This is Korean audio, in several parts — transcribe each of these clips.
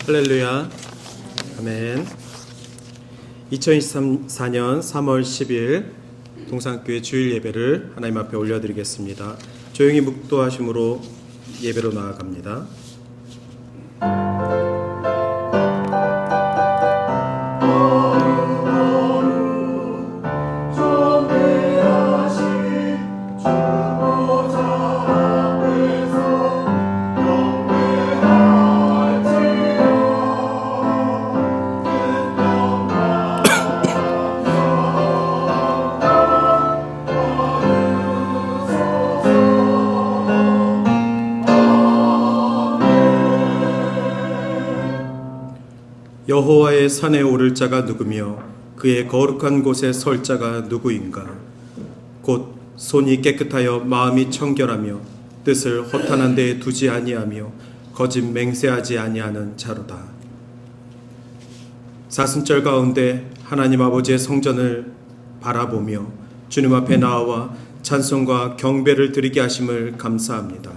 할렐루야. 아멘. 2024년 3월 10일 동산교회 주일 예배를 하나님 앞에 올려드리겠습니다. 조용히 묵도하심으로 예배로 나아갑니다. 여호와의 산에 오를 자가 누구며 그의 거룩한 곳에 설 자가 누구인가? 곧 손이 깨끗하여 마음이 청결하며 뜻을 허탄한 데에 두지 아니하며 거짓 맹세하지 아니하는 자로다. 사순절 가운데 하나님 아버지의 성전을 바라보며 주님 앞에 나와 찬송과 경배를 드리게 하심을 감사합니다.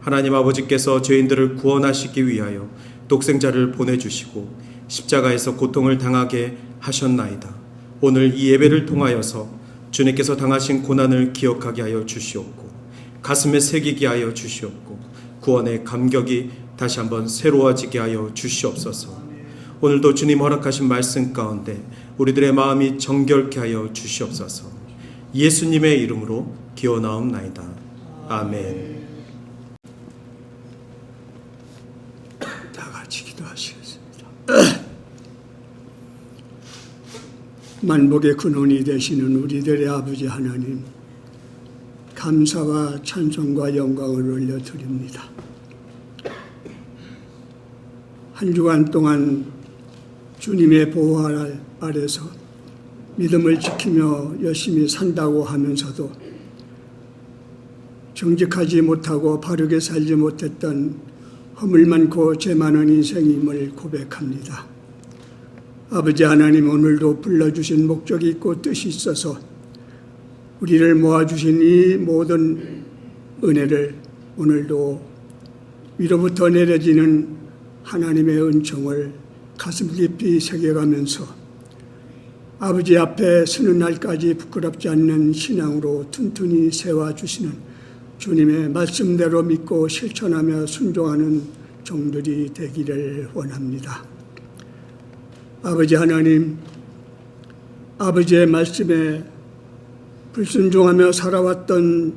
하나님 아버지께서 죄인들을 구원하시기 위하여 독생자를 보내주시고 십자가에서 고통을 당하게 하셨나이다. 오늘 이 예배를 통하여서 주님께서 당하신 고난을 기억하게 하여 주시옵고 가슴에 새기게 하여 주시옵고 구원의 감격이 다시 한번 새로워지게 하여 주시옵소서. 오늘도 주님 허락하신 말씀 가운데 우리들의 마음이 정결케 하여 주시옵소서. 예수님의 이름으로 기원하옵나이다. 아멘. 만복의 근원이 되시는 우리들의 아버지 하나님, 감사와 찬송과 영광을 올려드립니다. 한 주간 동안 주님의 보호 아래서 믿음을 지키며 열심히 산다고 하면서도 정직하지 못하고 바르게 살지 못했던 허물 많고 죄 많은 인생임을 고백합니다. 아버지 하나님, 오늘도 불러주신 목적이 있고 뜻이 있어서 우리를 모아주신 이 모든 은혜를 오늘도 위로부터 내려지는 하나님의 은총을 가슴 깊이 새겨가면서 아버지 앞에 서는 날까지 부끄럽지 않는 신앙으로 튼튼히 세워주시는 주님의 말씀대로 믿고 실천하며 순종하는 종들이 되기를 원합니다. 아버지 하나님, 아버지의 말씀에 불순종하며 살아왔던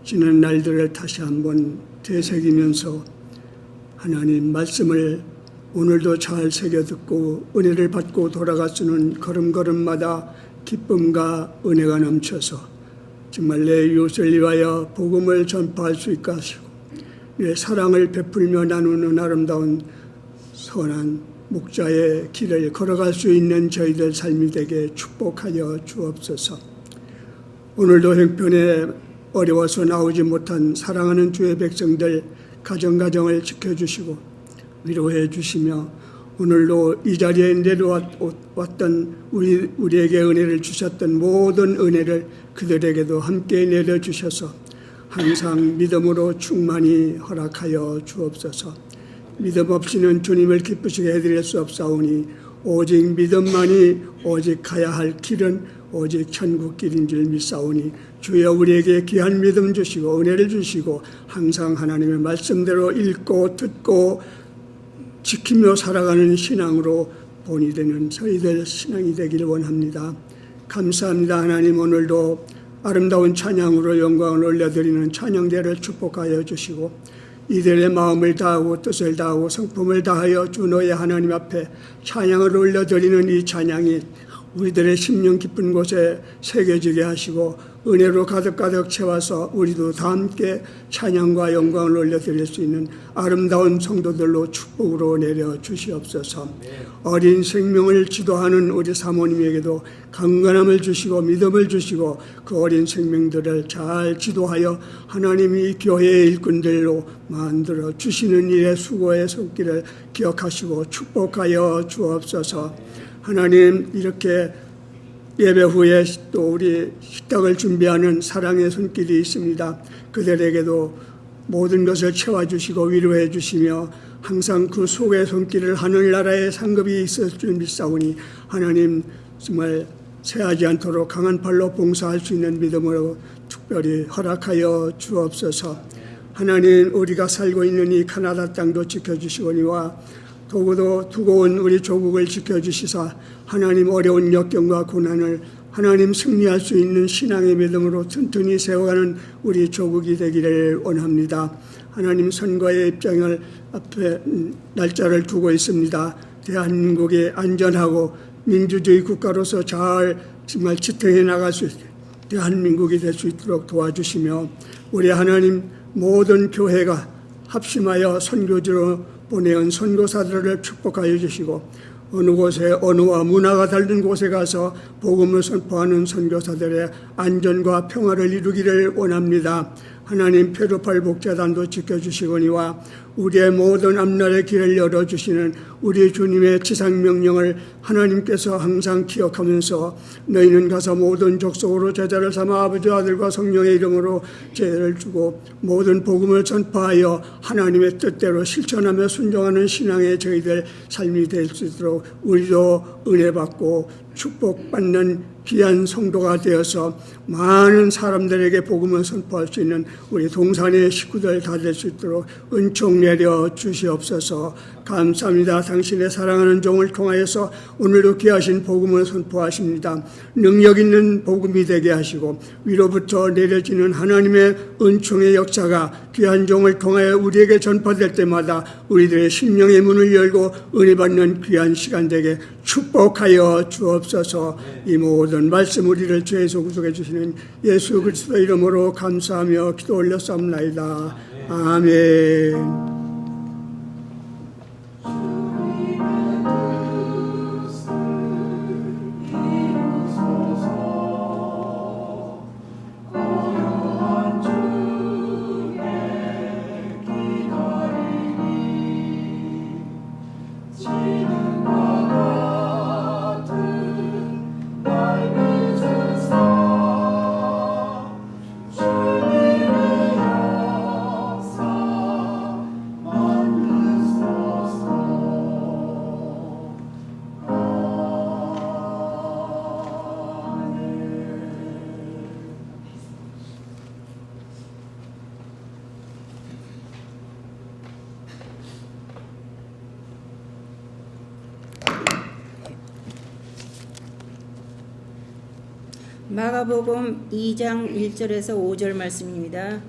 지난 날들을 다시 한번 되새기면서 하나님 말씀을 오늘도 잘 새겨듣고 은혜를 받고 돌아가시는 걸음걸음마다 기쁨과 은혜가 넘쳐서 정말 내 이웃을 위하여 복음을 전파할 수 있게 하시고 내 사랑을 베풀며 나누는 아름다운 선한 목자의 길을 걸어갈 수 있는 저희들 삶이 되게 축복하여 주옵소서. 오늘도 형편에 어려워서 나오지 못한 사랑하는 주의 백성들 가정을 지켜주시고 위로해 주시며 오늘도 이 자리에 내려왔던 우리에게 은혜를 주셨던 모든 은혜를 그들에게도 함께 내려주셔서 항상 믿음으로 충만히 허락하여 주옵소서. 믿음 없이는 주님을 기쁘시게 해드릴 수 없사오니 오직 믿음만이 오직 가야 할 길은 오직 천국 길인 줄 믿사오니 주여 우리에게 귀한 믿음 주시고 은혜를 주시고 항상 하나님의 말씀대로 읽고 듣고 지키며 살아가는 신앙으로 본이 되는 저희들 신앙이 되기를 원합니다. 감사합니다. 하나님, 오늘도 아름다운 찬양으로 영광을 올려드리는 찬양대를 축복하여 주시고 이들의 마음을 다하고 뜻을 다하고 성품을 다하여 주 너의 하나님 앞에 찬양을 올려드리는 이 찬양이 우리들의 심령 깊은 곳에 새겨지게 하시고 은혜로 가득가득 채워서 우리도 다 함께 찬양과 영광을 올려드릴 수 있는 아름다운 성도들로 축복으로 내려주시옵소서. 어린 생명을 지도하는 우리 사모님에게도 강건함을 주시고 믿음을 주시고 그 어린 생명들을 잘 지도하여 하나님이 교회의 일꾼들로 만들어 주시는 일에 수고의 손길을 기억하시고 축복하여 주옵소서. 하나님, 이렇게 예배 후에 또 우리 식탁을 준비하는 사랑의 손길이 있습니다. 그들에게도 모든 것을 채워주시고 위로해 주시며 항상 그 속에 손길을 하늘나라의 상급이 있을 줄 믿사오니 하나님 정말 새하지 않도록 강한 팔로 봉사할 수 있는 믿음으로 특별히 허락하여 주옵소서. 하나님 우리가 살고 있는 이 카나다 땅도 지켜주시거니와 더구도 두고 온 우리 조국을 지켜주시사 하나님 어려운 역경과 고난을 하나님 승리할 수 있는 신앙의 믿음으로 튼튼히 세워가는 우리 조국이 되기를 원합니다. 하나님 선거의 입장을 앞에 날짜를 두고 있습니다. 대한민국이 안전하고 민주주의 국가로서 잘 정말 지탱해 나갈 수 있게 대한민국이 될 수 있도록 도와주시며 우리 하나님 모든 교회가 합심하여 선교지로 보내온 선교사들을 축복하여 주시고 어느 곳에 언어와 문화가 다른 곳에 가서 복음을 선포하는 선교사들의 안전과 평화를 이루기를 원합니다. 하나님 페루팔 복자단도 지켜주시거니와 우리의 모든 앞날의 길을 열어주시는 우리 주님의 지상명령을 하나님께서 항상 기억하면서 너희는 가서 모든 족속으로 제자를 삼아 아버지 아들과 성령의 이름으로 죄를 주고 모든 복음을 전파하여 하나님의 뜻대로 실천하며 순종하는 신앙의 저희들 삶이 될 수 있도록 우리도 은혜 받고 축복받는 귀한 성도가 되어서 많은 사람들에게 복음을 선포할 수 있는 우리 동산의 식구들 다 될 수 있도록 은총 내려 주시옵소서. 감사합니다. 당신의 사랑하는 종을 통하여서 오늘도 귀하신 복음을 선포하십니다. 능력 있는 복음이 되게 하시고 위로부터 내려지는 하나님의 은총의 역사가 귀한 종을 통하여 우리에게 전파될 때마다 우리들의 심령의 문을 열고 은혜 받는 귀한 시간 되게 축복하여 주옵소서. 이 모든 말씀 우리를 죄에서 구속해 주시는 예수 그리스도 이름으로 감사하며 기도 올렸사옵나이다. 아멘. 마가복음 2장 1절에서 5절 말씀입니다.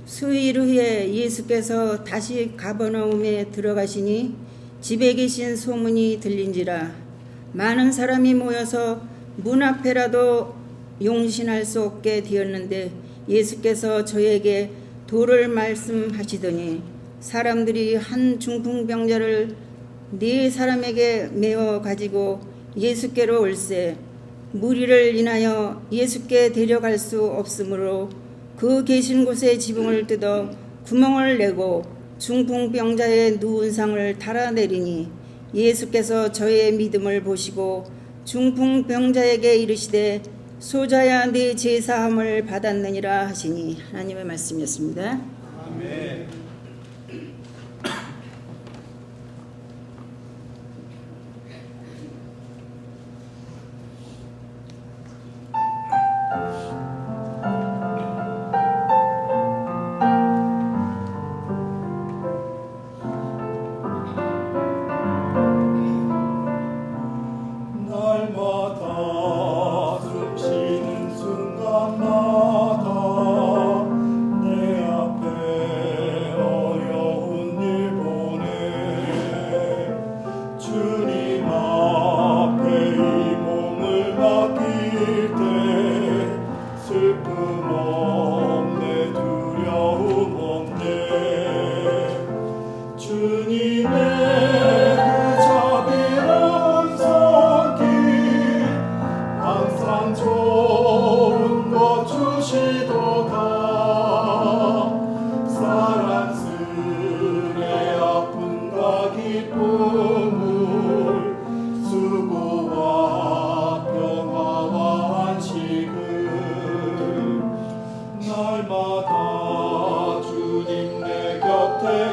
수일 후에 예수께서 다시 가버나움에 들어가시니 집에 계신 소문이 들린지라 많은 사람이 모여서 문 앞에라도 용신할 수 없게 되었는데 예수께서 저에게 도를 말씀하시더니 사람들이 한 중풍병자를 4사람에게 메어 가지고 예수께로 올세 무리를 인하여 예수께 데려갈 수 없으므로 그 계신 곳에 지붕을 뜯어 구멍을 내고 중풍병자의 누운 상을 달아내리니 예수께서 저의 믿음을 보시고 중풍병자에게 이르시되 소자야 네 제사함을 받았느니라 하시니 하나님의 말씀이었습니다. 아멘. 순간마다 내 앞에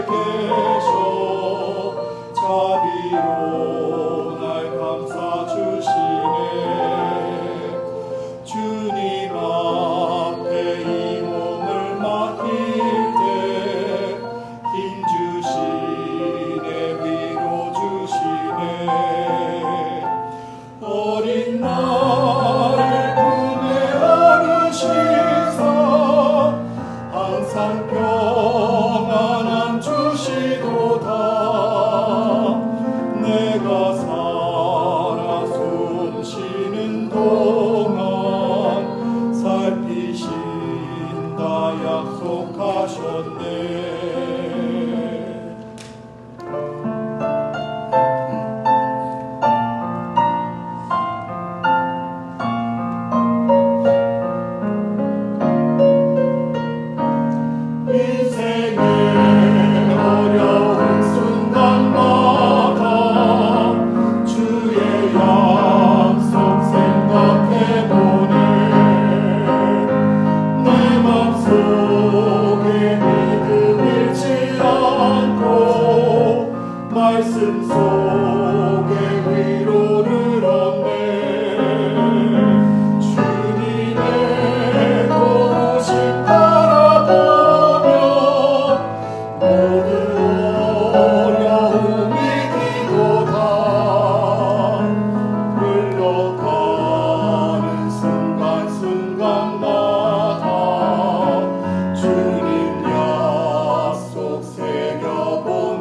계셔 자비로 날 감싸 주시네. 주님 앞에 이 몸을 맡길 때 힘 주시네, 위로 주시네. 어린 나를 품에 안으시사 항상 평안함 주시도다. 내가 살아 숨쉬는 동안 살피신다 약속하셨네. 인생의 어려운 순간마다 주의 약속 생각해보네. 내 맘속에 믿음 잃지 않고 말씀 속에 위로를 얻네. 주님의 도우심 바라보며 모든 어려움이 기도다. 흘러가는 순간순간마다 주님 약속 새겨봅니다.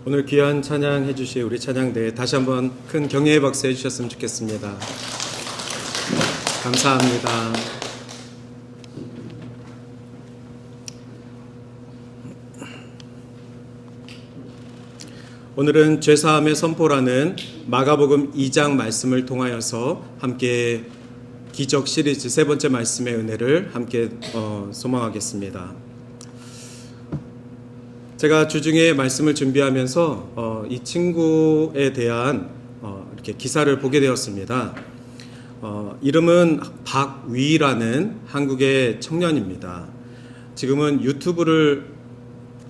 오늘 귀한 찬양 해주실 우리 찬양대에 다시 한번 큰 경애의 박수 해주셨으면 좋겠습니다. 감사합니다. 오늘은 죄사함의 선포라는 마가복음 2장 말씀을 통하여서 함께 기적 시리즈 세 번째 말씀의 은혜를 함께 소망하겠습니다. 제가 주중에 말씀을 준비하면서 이 친구에 대한 이렇게 기사를 보게 되었습니다. 이름은 박위라는 한국의 청년입니다. 지금은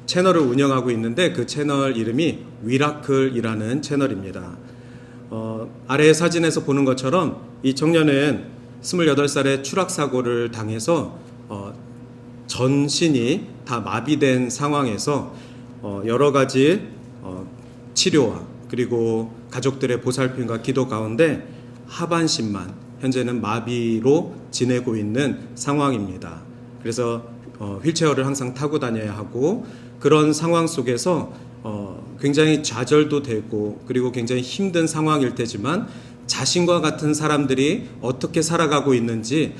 채널을 운영하고 있는데 그 채널 이름이 위라클이라는 채널입니다. 아래 사진에서 보는 것처럼 이 청년은 28살에 추락사고를 당해서 전신이 다 마비된 상황에서 여러 가지 치료와 그리고 가족들의 보살핌과 기도 가운데 하반신만 현재는 마비로 지내고 있는 상황입니다. 그래서 휠체어를 항상 타고 다녀야 하고 그런 상황 속에서 굉장히 좌절도 되고 그리고 굉장히 힘든 상황일 테지만 자신과 같은 사람들이 어떻게 살아가고 있는지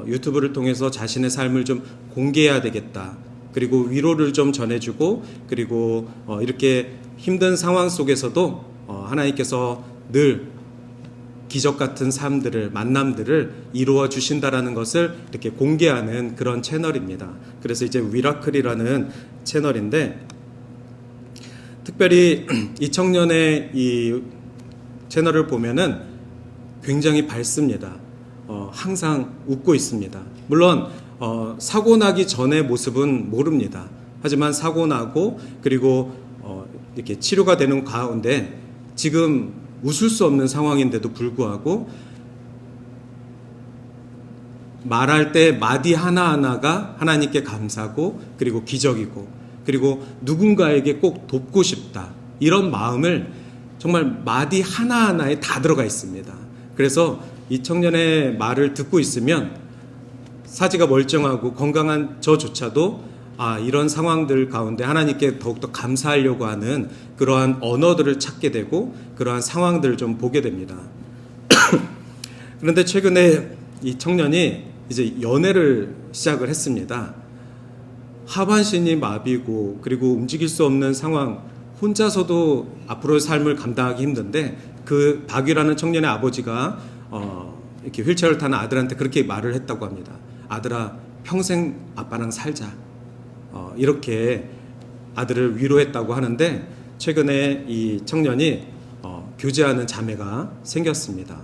유튜브를 통해서 자신의 삶을 좀 공개해야 되겠다. 그리고 위로를 좀 전해주고 그리고 이렇게 힘든 상황 속에서도 하나님께서 늘 기적 같은 삶들을 만남들을 이루어 주신다라는 것을 이렇게 공개하는 그런 채널입니다. 그래서 이제 위라클이라는 채널인데 특별히 이 청년의 이 채널을 보면은 굉장히 밝습니다. 항상 웃고 있습니다. 물론 사고 나기 전의 모습은 모릅니다. 하지만 사고 나고 그리고 이렇게 치료가 되는 가운데 지금 웃을 수 없는 상황인데도 불구하고 말할 때 마디 하나하나가 하나님께 감사고 그리고 기적이고 그리고 누군가에게 꼭 돕고 싶다. 이런 마음을 정말 마디 하나하나에 다 들어가 있습니다. 그래서 이 청년의 말을 듣고 있으면 사지가 멀쩡하고 건강한 저조차도 이런 상황들 가운데 하나님께 더욱더 감사하려고 하는 그러한 언어들을 찾게 되고 그러한 상황들을 좀 보게 됩니다. 그런데 최근에 이 청년이 이제 연애를 시작을 했습니다. 하반신이 마비고 그리고 움직일 수 없는 상황, 혼자서도 앞으로의 삶을 감당하기 힘든데 그 박유라는 청년의 아버지가 이렇게 휠체어를 타는 아들한테 그렇게 말을 했다고 합니다. 아들아, 평생 아빠랑 살자. 이렇게 아들을 위로했다고 하는데, 최근에 이 청년이 교제하는 자매가 생겼습니다.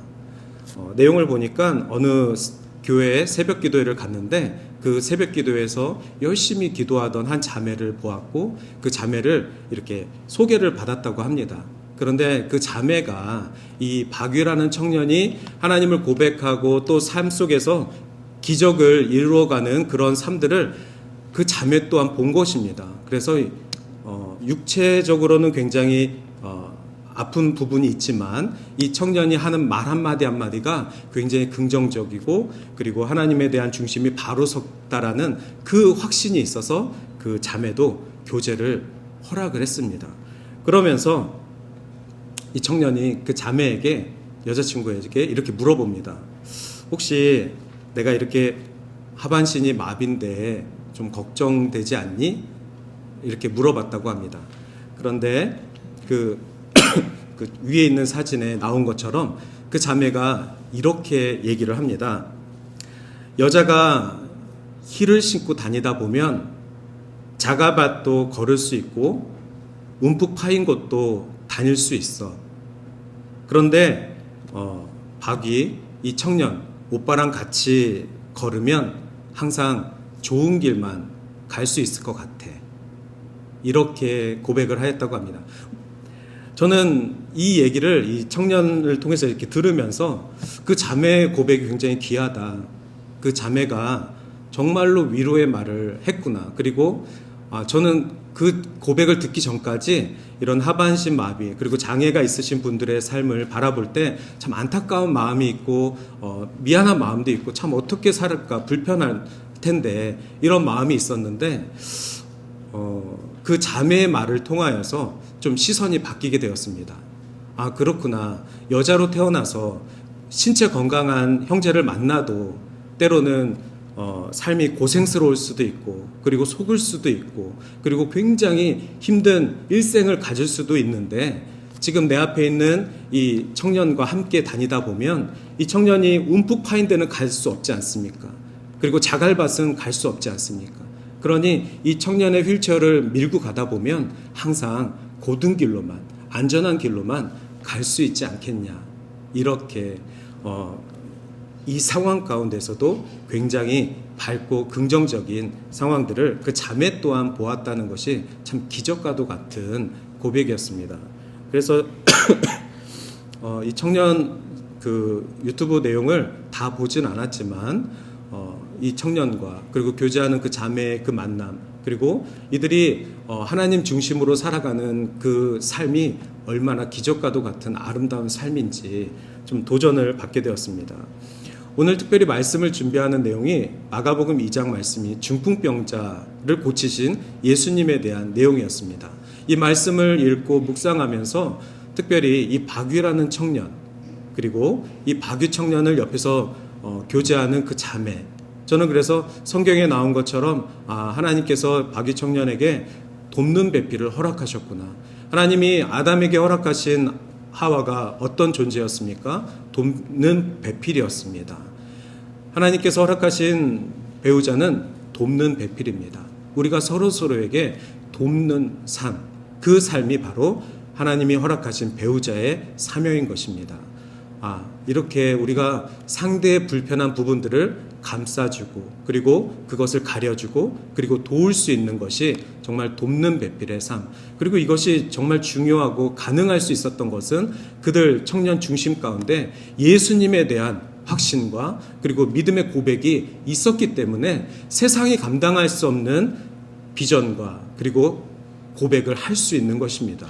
내용을 보니까 어느 교회에 새벽 기도회를 갔는데, 그 새벽 기도회에서 열심히 기도하던 한 자매를 보았고, 그 자매를 이렇게 소개를 받았다고 합니다. 그런데 그 자매가 이 박유라는 청년이 하나님을 고백하고 또 삶 속에서 기적을 이루어가는 그런 삶들을 그 자매 또한 본 것입니다. 그래서 육체적으로는 굉장히 아픈 부분이 있지만 이 청년이 하는 말 한마디 한마디가 굉장히 긍정적이고, 그리고 하나님에 대한 중심이 바로 섰다라는 그 확신이 있어서 그 자매도 교제를 허락을 했습니다. 그러면서 이 청년이 그 자매에게, 여자친구에게 이렇게 물어봅니다. 혹시 내가 이렇게 하반신이 마비인데 좀 걱정되지 않니? 이렇게 물어봤다고 합니다. 그런데 그 위에 있는 사진에 나온 것처럼 그 자매가 이렇게 얘기를 합니다. 여자가 힐을 신고 다니다 보면 자가밭도 걸을 수 있고 움푹 파인 곳도 다닐 수 있어. 그런데 박이, 이 청년, 오빠랑 같이 걸으면 항상 좋은 길만 갈 수 있을 것 같아. 이렇게 고백을 하였다고 합니다. 저는 이 얘기를 이 청년을 통해서 이렇게 들으면서 그 자매의 고백이 굉장히 귀하다. 그 자매가 정말로 위로의 말을 했구나. 그리고 저는 그 고백을 듣기 전까지 이런 하반신 마비 그리고 장애가 있으신 분들의 삶을 바라볼 때 참 안타까운 마음이 있고 미안한 마음도 있고 참 어떻게 살을까 불편할 텐데 이런 마음이 있었는데 그 자매의 말을 통하여서 좀 시선이 바뀌게 되었습니다. 아, 그렇구나. 여자로 태어나서 신체 건강한 형제를 만나도 때로는 삶이 고생스러울 수도 있고, 그리고 속을 수도 있고, 그리고 굉장히 힘든 일생을 가질 수도 있는데, 지금 내 앞에 있는 이 청년과 함께 다니다 보면 이 청년이 움푹 파인 데는 갈 수 없지 않습니까? 그리고 자갈밭은 갈 수 없지 않습니까? 그러니 이 청년의 휠체어를 밀고 가다 보면 항상 고든 길로만, 안전한 길로만 갈 수 있지 않겠냐. 이렇게 이 상황 가운데서도 굉장히 밝고 긍정적인 상황들을 그 자매 또한 보았다는 것이 참 기적과도 같은 고백이었습니다. 그래서 이 청년 그 유튜브 내용을 다 보진 않았지만 이 청년과 그리고 교제하는 그 자매의 그 만남, 그리고 이들이 하나님 중심으로 살아가는 그 삶이 얼마나 기적과도 같은 아름다운 삶인지 좀 도전을 받게 되었습니다. 오늘 특별히 말씀을 준비하는 내용이 마가복음 2장 말씀이 중풍병자를 고치신 예수님에 대한 내용이었습니다. 이 말씀을 읽고 묵상하면서 특별히 이 박유라는 청년, 그리고 이 박유 청년을 옆에서 교제하는 그 자매, 저는 그래서 성경에 나온 것처럼 하나님께서 박유 청년에게 돕는 배필을 허락하셨구나. 하나님이 아담에게 허락하신 하와가 어떤 존재였습니까? 돕는 배필이었습니다. 하나님께서 허락하신 배우자는 돕는 배필입니다. 우리가 서로서로에게 돕는 삶, 그 삶이 바로 하나님이 허락하신 배우자의 사명인 것입니다. 이렇게 우리가 상대의 불편한 부분들을 감싸주고, 그리고 그것을 가려주고, 그리고 도울 수 있는 것이 정말 돕는 배필의 삶. 그리고 이것이 정말 중요하고 가능할 수 있었던 것은 그들 청년 중심 가운데 예수님에 대한 확신과 그리고 믿음의 고백이 있었기 때문에 세상이 감당할 수 없는 비전과 그리고 고백을 할 수 있는 것입니다.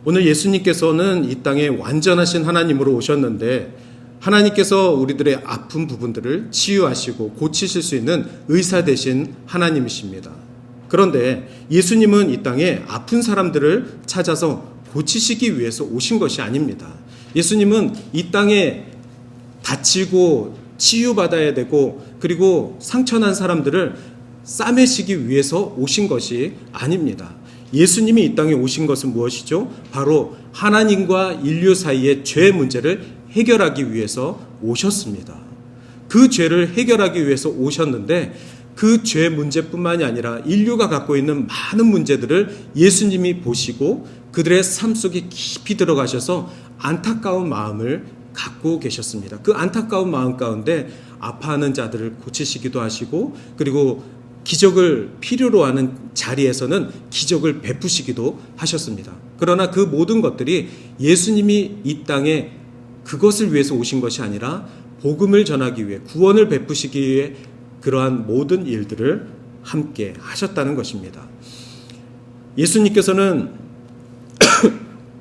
오늘 예수님께서는 이 땅에 완전하신 하나님으로 오셨는데, 하나님께서 우리들의 아픈 부분들을 치유하시고 고치실 수 있는 의사 되신 하나님이십니다. 그런데 예수님은 이 땅에 아픈 사람들을 찾아서 고치시기 위해서 오신 것이 아닙니다. 예수님은 이 땅에 다치고 치유받아야 되고 그리고 상처난 사람들을 싸매시기 위해서 오신 것이 아닙니다. 예수님이 이 땅에 오신 것은 무엇이죠? 바로 하나님과 인류 사이의 죄 문제를 해결하기 위해서 오셨습니다. 그 죄를 해결하기 위해서 오셨는데 그 죄 문제뿐만이 아니라 인류가 갖고 있는 많은 문제들을 예수님이 보시고 그들의 삶 속에 깊이 들어가셔서 안타까운 마음을 갖고 계셨습니다. 그 안타까운 마음 가운데 아파하는 자들을 고치시기도 하시고 그리고 기적을 필요로 하는 자리에서는 기적을 베푸시기도 하셨습니다. 그러나 그 모든 것들이 예수님이 이 땅에 그것을 위해서 오신 것이 아니라 복음을 전하기 위해 구원을 베푸시기 위해 그러한 모든 일들을 함께 하셨다는 것입니다. 예수님께서는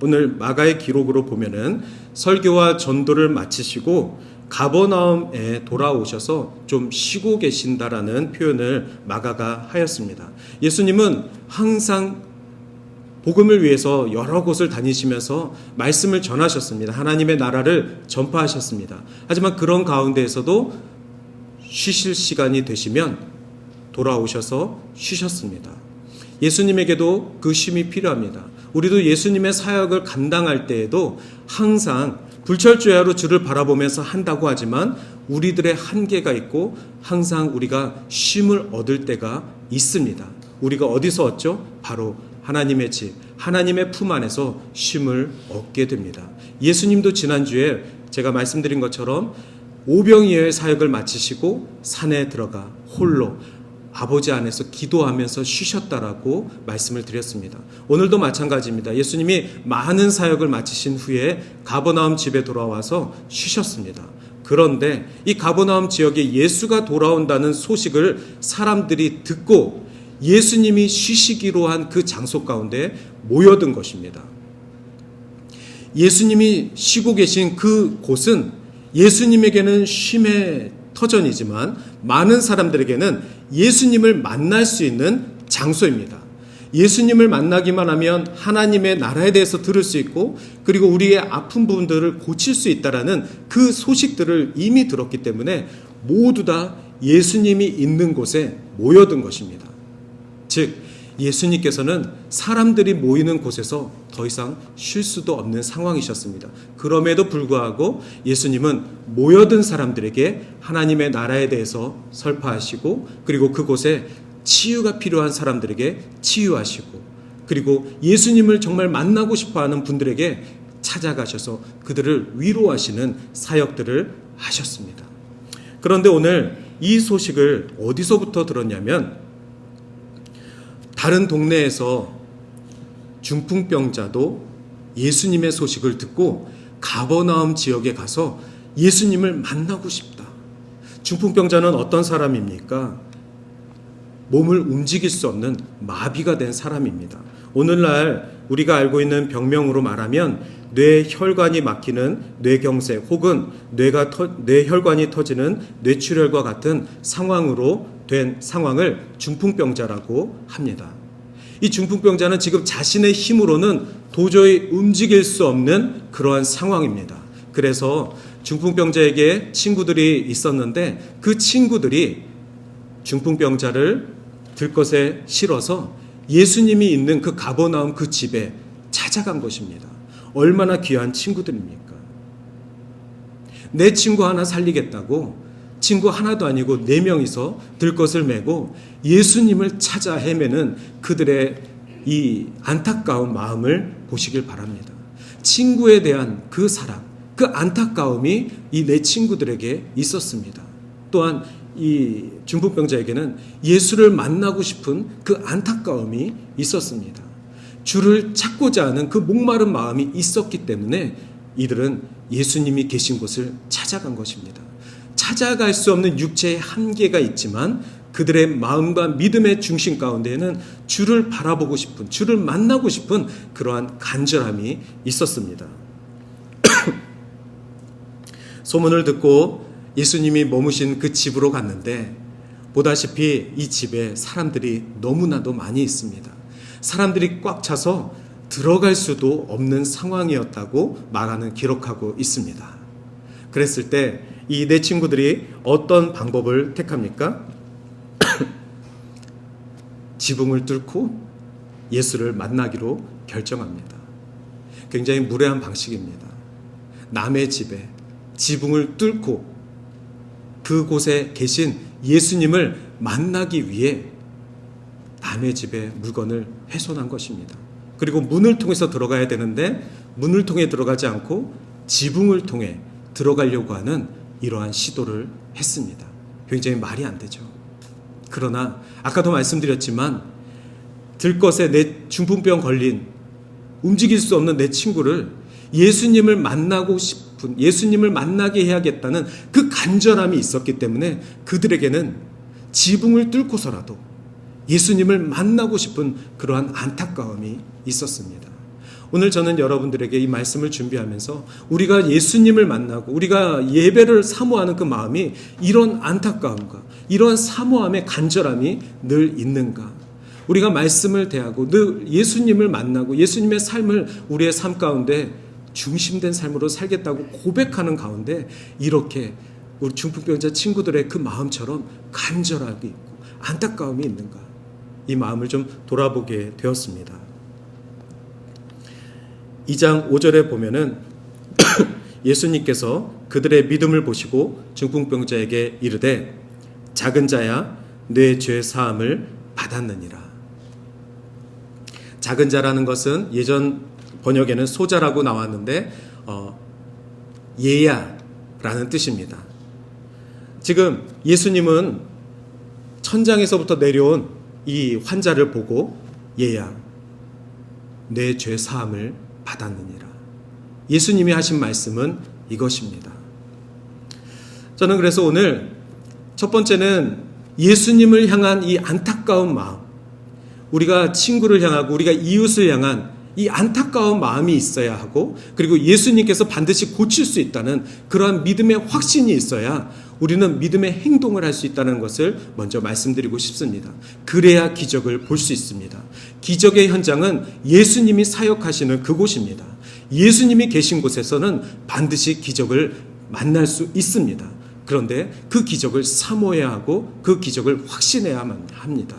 오늘 마가의 기록으로 보면은 설교와 전도를 마치시고 가버나움에 돌아오셔서 좀 쉬고 계신다라는 표현을 마가가 하였습니다. 예수님은 항상 복음을 위해서 여러 곳을 다니시면서 말씀을 전하셨습니다. 하나님의 나라를 전파하셨습니다. 하지만 그런 가운데에서도 쉬실 시간이 되시면 돌아오셔서 쉬셨습니다. 예수님에게도 그 쉼이 필요합니다. 우리도 예수님의 사역을 감당할 때에도 항상 불철주야로 주를 바라보면서 한다고 하지만 우리들의 한계가 있고 항상 우리가 쉼을 얻을 때가 있습니다. 우리가 어디서 얻죠? 바로 하나님의 집, 하나님의 품 안에서 쉼을 얻게 됩니다. 예수님도 지난주에 제가 말씀드린 것처럼 오병이어의 사역을 마치시고 산에 들어가 홀로 아버지 안에서 기도하면서 쉬셨다라고 말씀을 드렸습니다. 오늘도 마찬가지입니다. 예수님이 많은 사역을 마치신 후에 가버나움 집에 돌아와서 쉬셨습니다. 그런데 이 가버나움 지역에 예수가 돌아온다는 소식을 사람들이 듣고 예수님이 쉬시기로 한 그 장소 가운데 모여든 것입니다. 예수님이 쉬고 계신 그 곳은 예수님에게는 쉼의 터전이지만 많은 사람들에게는 예수님을 만날 수 있는 장소입니다. 예수님을 만나기만 하면 하나님의 나라에 대해서 들을 수 있고 그리고 우리의 아픈 부분들을 고칠 수 있다라는 그 소식들을 이미 들었기 때문에 모두 다 예수님이 있는 곳에 모여든 것입니다. 즉 예수님께서는 사람들이 모이는 곳에서 더 이상 쉴 수도 없는 상황이셨습니다. 그럼에도 불구하고 예수님은 모여든 사람들에게 하나님의 나라에 대해서 설파하시고 그리고 그곳에 치유가 필요한 사람들에게 치유하시고 그리고 예수님을 정말 만나고 싶어하는 분들에게 찾아가셔서 그들을 위로하시는 사역들을 하셨습니다. 그런데 오늘 이 소식을 어디서부터 들었냐면 다른 동네에서 중풍병자도 예수님의 소식을 듣고 가버나움 지역에 가서 예수님을 만나고 싶다. 중풍병자는 어떤 사람입니까? 몸을 움직일 수 없는 마비가 된 사람입니다. 오늘날 우리가 알고 있는 병명으로 말하면 뇌혈관이 막히는 뇌경색 혹은 뇌혈관이 터지는 뇌출혈과 같은 상황으로 된 상황을 중풍병자라고 합니다. 이 중풍병자는 지금 자신의 힘으로는 도저히 움직일 수 없는 그러한 상황입니다. 그래서 중풍병자에게 친구들이 있었는데 그 친구들이 중풍병자를 들것에 실어서 예수님이 있는 그 가버나움 그 집에 찾아간 것입니다. 얼마나 귀한 친구들입니까? 내 친구 하나 살리겠다고 친구 하나도 아니고 4명이서 들것을 메고 예수님을 찾아 헤매는 그들의 이 안타까운 마음을 보시길 바랍니다. 친구에 대한 그 사랑, 그 안타까움이 이 내 친구들에게 있었습니다. 또한 이 중풍병자에게는 예수를 만나고 싶은 그 안타까움이 있었습니다. 주를 찾고자 하는 그 목마른 마음이 있었기 때문에 이들은 예수님이 계신 곳을 찾아간 것입니다. 찾아갈 수 없는 육체의 한계가 있지만 그들의 마음과 믿음의 중심 가운데에는 주를 바라보고 싶은, 주를 만나고 싶은 그러한 간절함이 있었습니다. 소문을 듣고 예수님이 머무신 그 집으로 갔는데 보다시피 이 집에 사람들이 너무나도 많이 있습니다. 사람들이 꽉 차서 들어갈 수도 없는 상황이었다고 말하는 기록하고 있습니다. 그랬을 때 이 내 친구들이 어떤 방법을 택합니까? 지붕을 뚫고 예수를 만나기로 결정합니다. 굉장히 무례한 방식입니다. 남의 집에 지붕을 뚫고 그곳에 계신 예수님을 만나기 위해 남의 집에 물건을 훼손한 것입니다. 그리고 문을 통해서 들어가야 되는데 문을 통해 들어가지 않고 지붕을 통해 들어가려고 하는 이러한 시도를 했습니다. 굉장히 말이 안 되죠. 그러나 아까도 말씀드렸지만 들것에 내 중풍병 걸린 움직일 수 없는 내 친구를 예수님을 만나고 싶은, 예수님을 만나게 해야겠다는 그 간절함이 있었기 때문에 그들에게는 지붕을 뚫고서라도 예수님을 만나고 싶은 그러한 안타까움이 있었습니다. 오늘 저는 여러분들에게 이 말씀을 준비하면서 우리가 예수님을 만나고 우리가 예배를 사모하는 그 마음이 이런 안타까움과 이런 사모함의 간절함이 늘 있는가? 우리가 말씀을 대하고 늘 예수님을 만나고 예수님의 삶을 우리의 삶 가운데 중심된 삶으로 살겠다고 고백하는 가운데 이렇게 우리 중풍병자 친구들의 그 마음처럼 간절하게 있고 안타까움이 있는가? 이 마음을 좀 돌아보게 되었습니다. 2장 5절에 보면은 예수님께서 그들의 믿음을 보시고 중풍병자에게 이르되 작은 자야 내 죄 사함을 받았느니라. 작은 자라는 것은 예전 번역에는 소자라고 나왔는데 예야라는 뜻입니다. 지금 예수님은 천장에서부터 내려온 이 환자를 보고 얘야 내 죄 사함을 받았느니라. 예수님이 하신 말씀은 이것입니다. 저는 그래서 오늘 첫 번째는 예수님을 향한 이 안타까운 마음, 우리가 친구를 향하고 우리가 이웃을 향한 이 안타까운 마음이 있어야 하고, 그리고 예수님께서 반드시 고칠 수 있다는 그러한 믿음의 확신이 있어야 우리는 믿음의 행동을 할 수 있다는 것을 먼저 말씀드리고 싶습니다. 그래야 기적을 볼 수 있습니다. 기적의 현장은 예수님이 사역하시는 그곳입니다. 예수님이 계신 곳에서는 반드시 기적을 만날 수 있습니다. 그런데 그 기적을 사모해야 하고 그 기적을 확신해야만 합니다.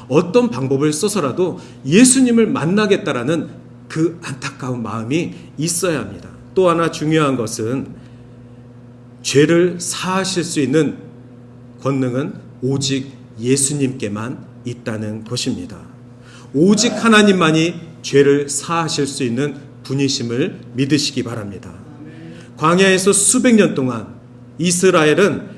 어떤 방법을 써서라도 예수님을 만나겠다라는 그 안타까운 마음이 있어야 합니다. 또 하나 중요한 것은 죄를 사하실 수 있는 권능은 오직 예수님께만 있다는 것입니다. 오직 하나님만이 죄를 사하실 수 있는 분이심을 믿으시기 바랍니다. 광야에서 수백 년 동안 이스라엘은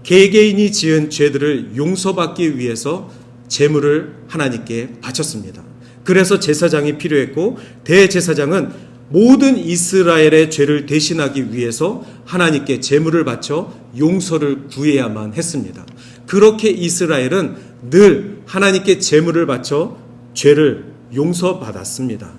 개개인이 지은 죄들을 용서받기 위해서 제물을 하나님께 바쳤습니다. 그래서 제사장이 필요했고 대제사장은 모든 이스라엘의 죄를 대신하기 위해서 하나님께 제물을 바쳐 용서를 구해야만 했습니다. 그렇게 이스라엘은 늘 하나님께 제물을 바쳐 죄를 용서받았습니다.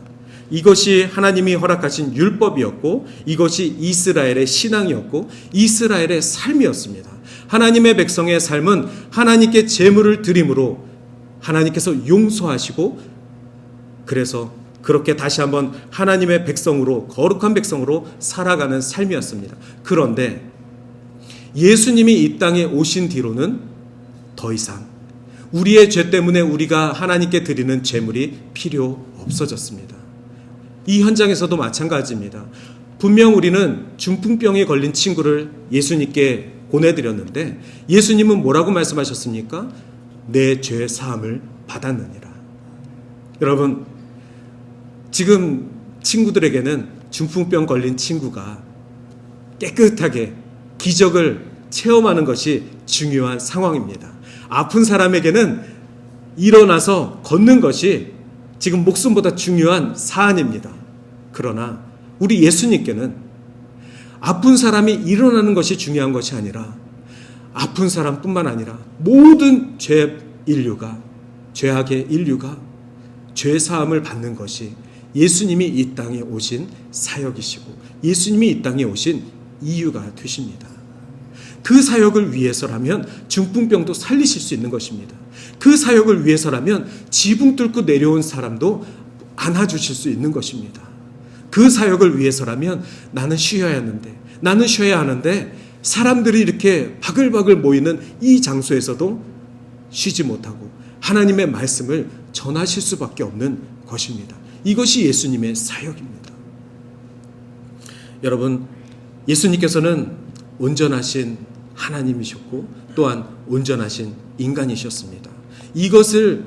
이것이 하나님이 허락하신 율법이었고 이것이 이스라엘의 신앙이었고 이스라엘의 삶이었습니다. 하나님의 백성의 삶은 하나님께 제물을 드림으로 하나님께서 용서하시고 그래서 그렇게 다시 한번 하나님의 백성으로 거룩한 백성으로 살아가는 삶이었습니다. 그런데 예수님이 이 땅에 오신 뒤로는 더 이상 우리의 죄 때문에 우리가 하나님께 드리는 제물이 필요 없어졌습니다. 이 현장에서도 마찬가지입니다. 분명 우리는 중풍병에 걸린 친구를 예수님께 보내드렸는데 예수님은 뭐라고 말씀하셨습니까? 내 죄 사함을 받았느니라. 여러분, 지금 친구들에게는 중풍병 걸린 친구가 깨끗하게 기적을 체험하는 것이 중요한 상황입니다. 아픈 사람에게는 일어나서 걷는 것이 지금 목숨보다 중요한 사안입니다. 그러나 우리 예수님께는 아픈 사람이 일어나는 것이 중요한 것이 아니라 아픈 사람뿐만 아니라 모든 죄악의 인류가 죄 사함을 받는 것이 예수님이 이 땅에 오신 사역이시고 예수님이 이 땅에 오신 이유가 되십니다. 그 사역을 위해서라면 중풍병도 살리실 수 있는 것입니다. 그 사역을 위해서라면 지붕 뚫고 내려온 사람도 안아주실 수 있는 것입니다. 그 사역을 위해서라면 나는 쉬어야 하는데 사람들이 이렇게 바글바글 모이는 이 장소에서도 쉬지 못하고 하나님의 말씀을 전하실 수밖에 없는 것입니다. 이것이 예수님의 사역입니다. 여러분, 예수님께서는 온전하신 하나님이셨고 또한 온전하신 인간이셨습니다. 이것을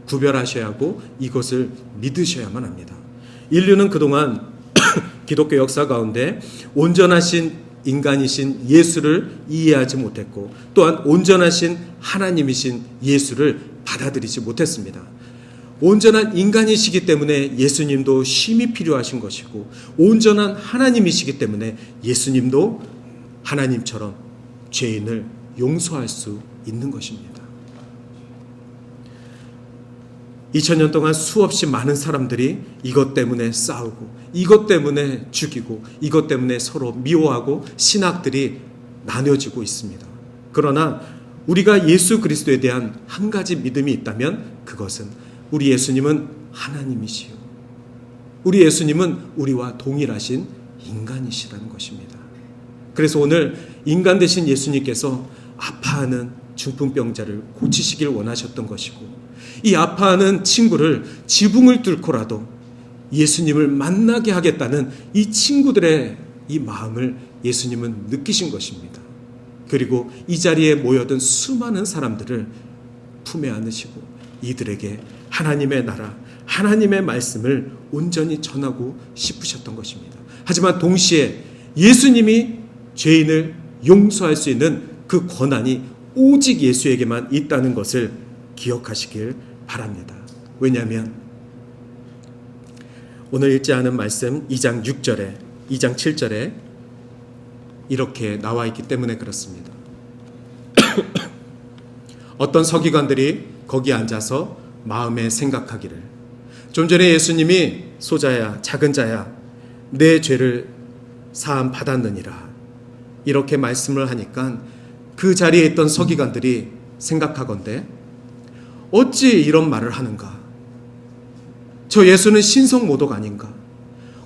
구별하셔야 하고 이것을 믿으셔야만 합니다. 인류는 그동안 기독교 역사 가운데 온전하신 인간이신 예수를 이해하지 못했고 또한 온전하신 하나님이신 예수를 받아들이지 못했습니다. 온전한 인간이시기 때문에 예수님도 쉼이 필요하신 것이고 온전한 하나님이시기 때문에 예수님도 하나님처럼 죄인을 용서할 수 있는 것입니다. 2000년 동안 수없이 많은 사람들이 이것 때문에 싸우고 이것 때문에 죽이고 이것 때문에 서로 미워하고 신학들이 나뉘어지고 있습니다. 그러나 우리가 예수 그리스도에 대한 한 가지 믿음이 있다면 그것은 우리 예수님은 하나님이시요 우리 예수님은 우리와 동일하신 인간이시라는 것입니다. 그래서 오늘 인간 되신 예수님께서 아파하는 중풍병자를 고치시길 원하셨던 것이고 이 아파하는 친구를 지붕을 뚫고라도 예수님을 만나게 하겠다는 이 친구들의 이 마음을 예수님은 느끼신 것입니다. 그리고 이 자리에 모여든 수많은 사람들을 품에 안으시고 이들에게 하나님의 나라, 하나님의 말씀을 온전히 전하고 싶으셨던 것입니다. 하지만 동시에 예수님이 죄인을 용서할 수 있는 그 권한이 오직 예수에게만 있다는 것을 기억하시길 바랍니다. 왜냐하면 오늘 읽지 않은 말씀 2장 6절에 2장 7절에 이렇게 나와 있기 때문에 그렇습니다. 어떤 서기관들이 거기 앉아서 마음에 생각하기를 좀 전에 예수님이 소자야 작은 자야 내 죄를 사함 받았느니라 이렇게 말씀을 하니까 그 자리에 있던 서기관들이 생각하건대 어찌 이런 말을 하는가? 저 예수는 신성모독 아닌가?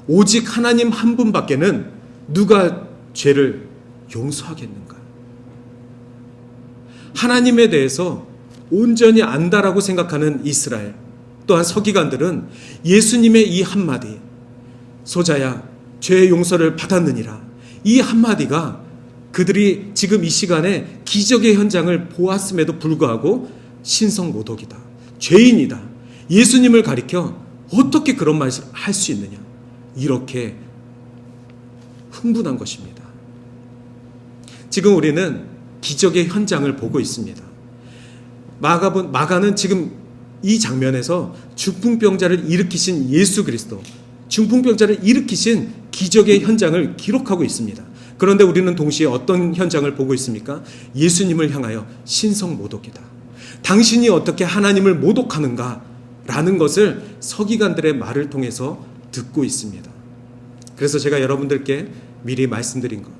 오직 하나님 한 분밖에는 누가 죄를 용서하겠는가? 하나님에 대해서 온전히 안다라고 생각하는 이스라엘 또한 서기관들은 예수님의 이 한마디 소자야 죄의 용서를 받았느니라 이 한마디가 그들이 지금 이 시간에 기적의 현장을 보았음에도 불구하고 신성모독이다. 죄인이다. 예수님을 가리켜 어떻게 그런 말을 할 수 있느냐. 이렇게 흥분한 것입니다. 지금 우리는 기적의 현장을 보고 있습니다. 마가는 지금 이 장면에서 중풍병자를 일으키신 예수 그리스도, 중풍병자를 일으키신 기적의 현장을 기록하고 있습니다. 그런데 우리는 동시에 어떤 현장을 보고 있습니까? 예수님을 향하여 신성모독이다. 당신이 어떻게 하나님을 모독하는가? 라는 것을 서기관들의 말을 통해서 듣고 있습니다. 그래서 제가 여러분들께 미리 말씀드린 것,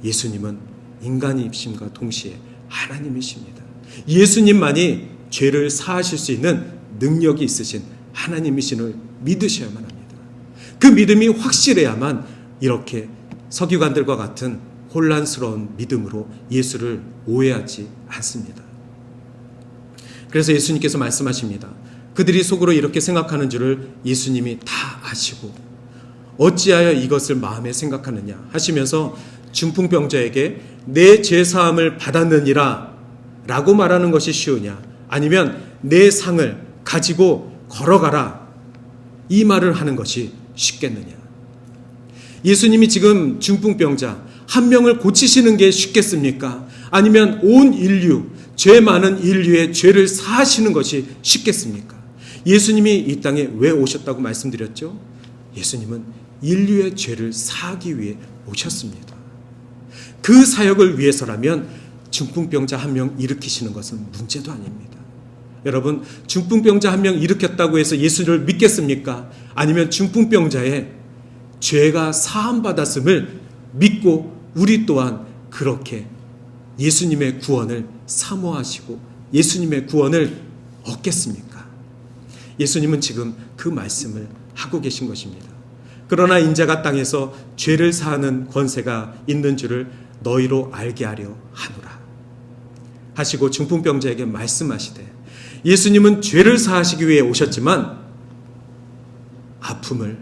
예수님은 인간이심과 동시에 하나님이십니다. 예수님만이 죄를 사하실 수 있는 능력이 있으신 하나님이신을 믿으셔야만 합니다. 그 믿음이 확실해야만 이렇게 서기관들과 같은 혼란스러운 믿음으로 예수를 오해하지 않습니다. 그래서 예수님께서 말씀하십니다. 그들이 속으로 이렇게 생각하는 줄을 예수님이 다 아시고 어찌하여 이것을 마음에 생각하느냐 하시면서 중풍병자에게 내 죄사함을 받았느니라 라고 말하는 것이 쉬우냐 아니면 내 상을 가지고 걸어가라 이 말을 하는 것이 쉽겠느냐. 예수님이 지금 중풍병자 한 명을 고치시는 게 쉽겠습니까? 아니면 온 인류, 죄 많은 인류의 죄를 사하시는 것이 쉽겠습니까? 예수님이 이 땅에 왜 오셨다고 말씀드렸죠? 예수님은 인류의 죄를 사하기 위해 오셨습니다. 그 사역을 위해서라면 중풍병자 한 명 일으키시는 것은 문제도 아닙니다. 여러분, 중풍병자 한 명 일으켰다고 해서 예수를 믿겠습니까? 아니면 중풍병자의 죄가 사함받았음을 믿고 우리 또한 그렇게 예수님의 구원을 사모하시고 예수님의 구원을 얻겠습니까? 예수님은 지금 그 말씀을 하고 계신 것입니다. 그러나 인자가 땅에서 죄를 사하는 권세가 있는 줄을 너희로 알게 하려 하노라 하시고 중풍병자에게 말씀하시되 예수님은 죄를 사하시기 위해 오셨지만 아픔을,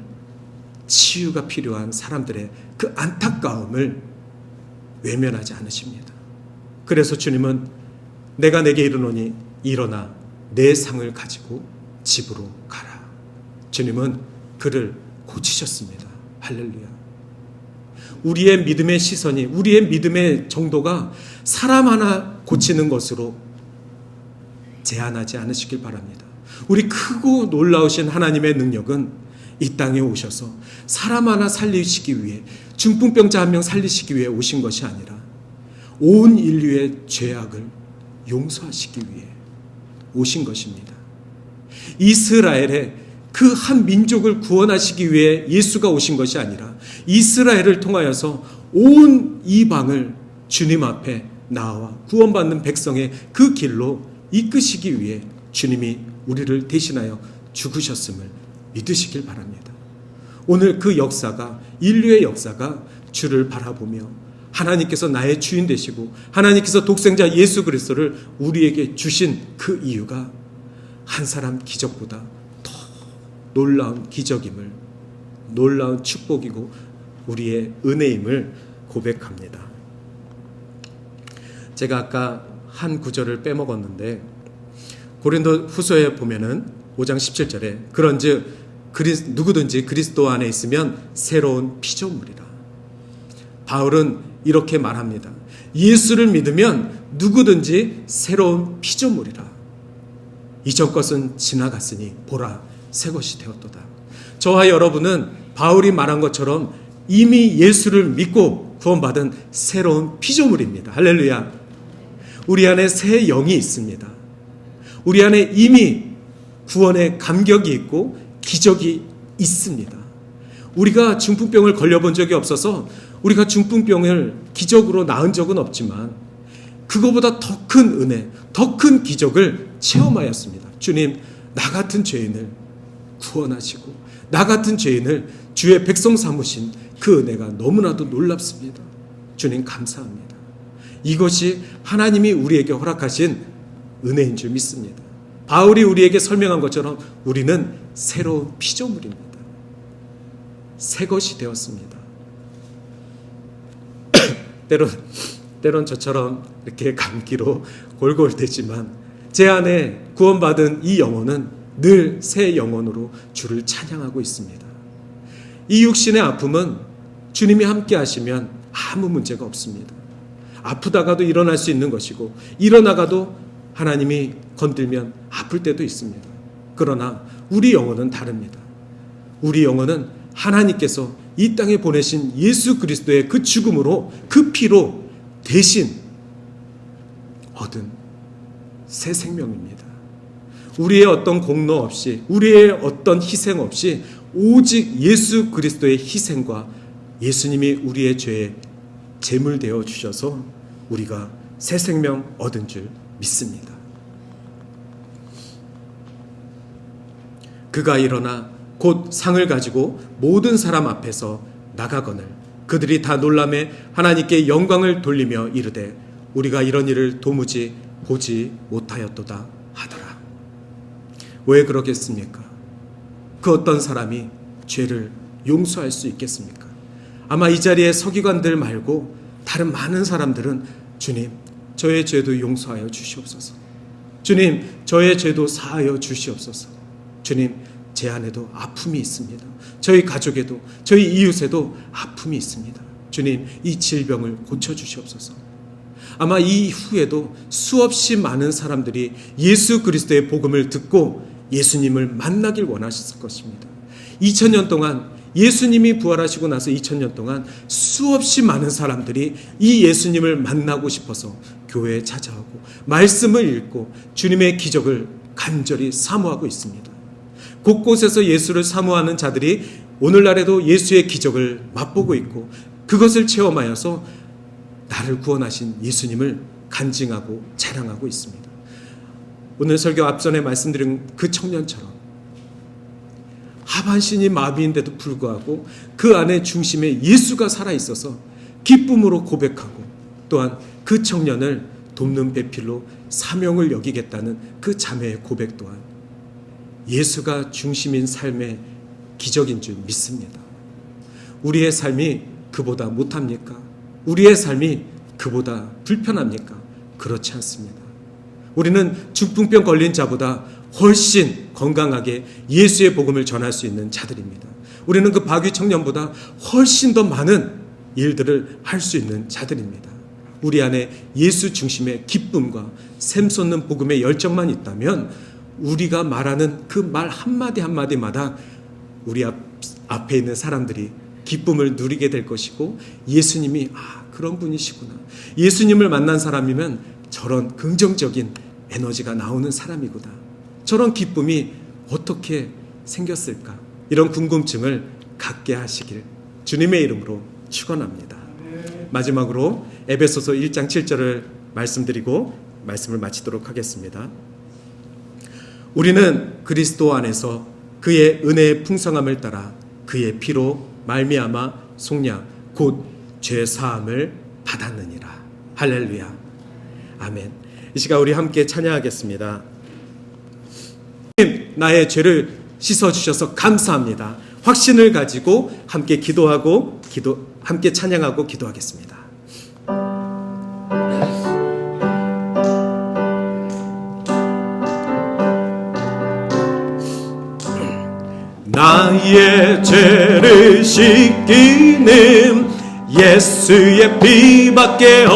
치유가 필요한 사람들의 그 안타까움을 외면하지 않으십니다. 그래서 주님은 내가 내게 이르노니 일어나 내 상을 가지고 집으로 가라. 주님은 그를 고치셨습니다. 할렐루야. 우리의 믿음의 시선이, 우리의 믿음의 정도가 사람 하나 고치는 것으로 제한하지 않으시길 바랍니다. 우리 크고 놀라우신 하나님의 능력은 이 땅에 오셔서 사람 하나 살리시기 위해, 중풍병자 한 명 살리시기 위해 오신 것이 아니라 온 인류의 죄악을 용서하시기 위해 오신 것입니다. 이스라엘의 그 한 민족을 구원하시기 위해 예수가 오신 것이 아니라 이스라엘을 통하여서 온 이방을 주님 앞에 나와 구원받는 백성의 그 길로 이끄시기 위해 주님이 우리를 대신하여 죽으셨음을 믿으시길 바랍니다. 오늘 그 역사가, 인류의 역사가 주를 바라보며 하나님께서 나의 주인 되시고 하나님께서 독생자 예수 그리스도를 우리에게 주신 그 이유가 한 사람 기적보다 더 놀라운 기적임을, 놀라운 축복이고 우리의 은혜임을 고백합니다. 제가 아까 한 구절을 빼먹었는데 고린도 후서에 보면은 5장 17절에 그런즉 누구든지 그리스도 안에 있으면 새로운 피조물이라. 바울은 이렇게 말합니다. 예수를 믿으면 누구든지 새로운 피조물이라. 이전 것은 지나갔으니 보라 새 것이 되었도다. 저와 여러분은 바울이 말한 것처럼 이미 예수를 믿고 구원받은 새로운 피조물입니다. 할렐루야. 우리 안에 새 영이 있습니다. 우리 안에 이미 구원의 감격이 있고 기적이 있습니다. 우리가 중풍병을 걸려본 적이 없어서 우리가 중풍병을 기적으로 나은 적은 없지만 그거보다 더 큰 은혜, 더 큰 기적을 체험하였습니다. 주님, 나 같은 죄인을 구원하시고 나 같은 죄인을 주의 백성 삼으신 그 은혜가 너무나도 놀랍습니다. 주님 감사합니다. 이것이 하나님이 우리에게 허락하신 은혜인 줄 믿습니다. 바울이 우리에게 설명한 것처럼 우리는 새로운 피조물입니다. 새 것이 되었습니다. 때론 저처럼 이렇게 감기로 골골대지만 제 안에 구원받은 이 영혼은 늘 새 영혼으로 주를 찬양하고 있습니다. 이 육신의 아픔은 주님이 함께 하시면 아무 문제가 없습니다. 아프다가도 일어날 수 있는 것이고 일어나가도 하나님이 건들면 아플 때도 있습니다. 그러나 우리 영혼은 다릅니다. 우리 영혼은 하나님께서 이 땅에 보내신 예수 그리스도의 그 죽음으로 그 피로 대신 얻은 새 생명입니다. 우리의 어떤 공로 없이, 우리의 어떤 희생 없이 오직 예수 그리스도의 희생과 예수님이 우리의 죄에 제물되어 주셔서 우리가 새 생명 얻은 줄 믿습니다. 그가 일어나 곧 상을 가지고 모든 사람 앞에서 나가거늘 그들이 다 놀라매 하나님께 영광을 돌리며 이르되 우리가 이런 일을 도무지 보지 못하였도다 하더라. 왜 그러겠습니까? 그 어떤 사람이 죄를 용서할 수 있겠습니까? 아마 이 자리에 서기관들 말고 다른 많은 사람들은 주님, 저의 죄도 용서하여 주시옵소서. 주님, 저의 죄도 사하여 주시옵소서. 주님, 제 안에도 아픔이 있습니다. 저희 가족에도, 저희 이웃에도 아픔이 있습니다. 주님, 이 질병을 고쳐주시옵소서. 아마 이후에도 수없이 많은 사람들이 예수 그리스도의 복음을 듣고 예수님을 만나길 원하셨을 것입니다. 2000년 동안 예수님이 부활하시고 나서 2000년 동안 수없이 많은 사람들이 이 예수님을 만나고 싶어서 교회에 찾아오고 말씀을 읽고 주님의 기적을 간절히 사모하고 있습니다. 곳곳에서 예수를 사모하는 자들이 오늘날에도 예수의 기적을 맛보고 있고 그것을 체험하여서 나를 구원하신 예수님을 간증하고 자랑하고 있습니다. 오늘 설교 앞전에 말씀드린 그 청년처럼 하반신이 마비인데도 불구하고 그 안에 중심에 예수가 살아있어서 기쁨으로 고백하고 또한 그 청년을 돕는 배필로 사명을 여기겠다는 그 자매의 고백 또한 예수가 중심인 삶의 기적인 줄 믿습니다. 우리의 삶이 그보다 못합니까? 우리의 삶이 그보다 불편합니까? 그렇지 않습니다. 우리는 중풍병 걸린 자보다 훨씬 건강하게 예수의 복음을 전할 수 있는 자들입니다. 우리는 그 박위 청년보다 훨씬 더 많은 일들을 할 수 있는 자들입니다. 우리 안에 예수 중심의 기쁨과 샘솟는 복음의 열정만 있다면 우리가 말하는 그 말 한마디 한마디마다 우리 앞에 있는 사람들이 기쁨을 누리게 될 것이고 예수님이 그런 분이시구나. 예수님을 만난 사람이면 저런 긍정적인 에너지가 나오는 사람이구나. 저런 기쁨이 어떻게 생겼을까? 이런 궁금증을 갖게 하시길 주님의 이름으로 축원합니다. 마지막으로 에베소서 1장 7절을 말씀드리고 말씀을 마치도록 하겠습니다. 우리는 그리스도 안에서 그의 은혜의 풍성함을 따라 그의 피로 말미암아 속량 곧 죄 사함을 받았느니라. 할렐루야. 아멘. 이 시간 우리 함께 찬양하겠습니다. 나의 죄를 씻어주셔서 감사합니다. 확신을 가지고 함께 기도하고 함께 찬양하고 기도하겠습니다. 나의 죄를 씻기는 예수의 피밖에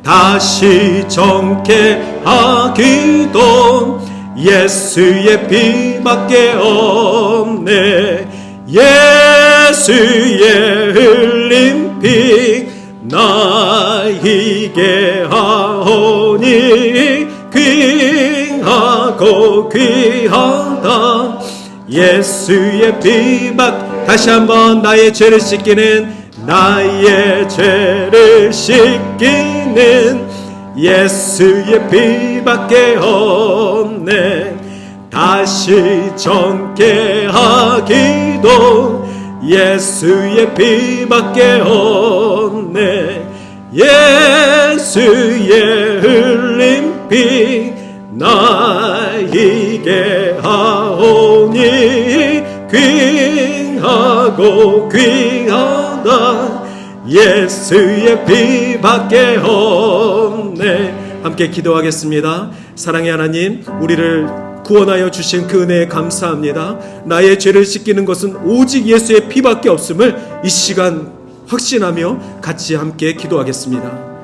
다시 정케 하기도 예수의 피밖에 없네. 예수의 흘린 피 나에게 하오니 귀하고 귀하다. 예수의 피밖에 다시 한번 나의 죄를 씻기는 예수의 피밖에 없네. 다시 정케 하기도 예수의 피밖에 없네. 예수의 흘린 피 나에게 하오니 귀하고 귀하다. 예수의 피밖에 없네. 함께 기도하겠습니다. 사랑의 하나님, 우리를 구원하여 주신 그 은혜에 감사합니다. 나의 죄를 씻기는 것은 오직 예수의 피밖에 없음을 이 시간 확신하며 같이 함께 기도하겠습니다.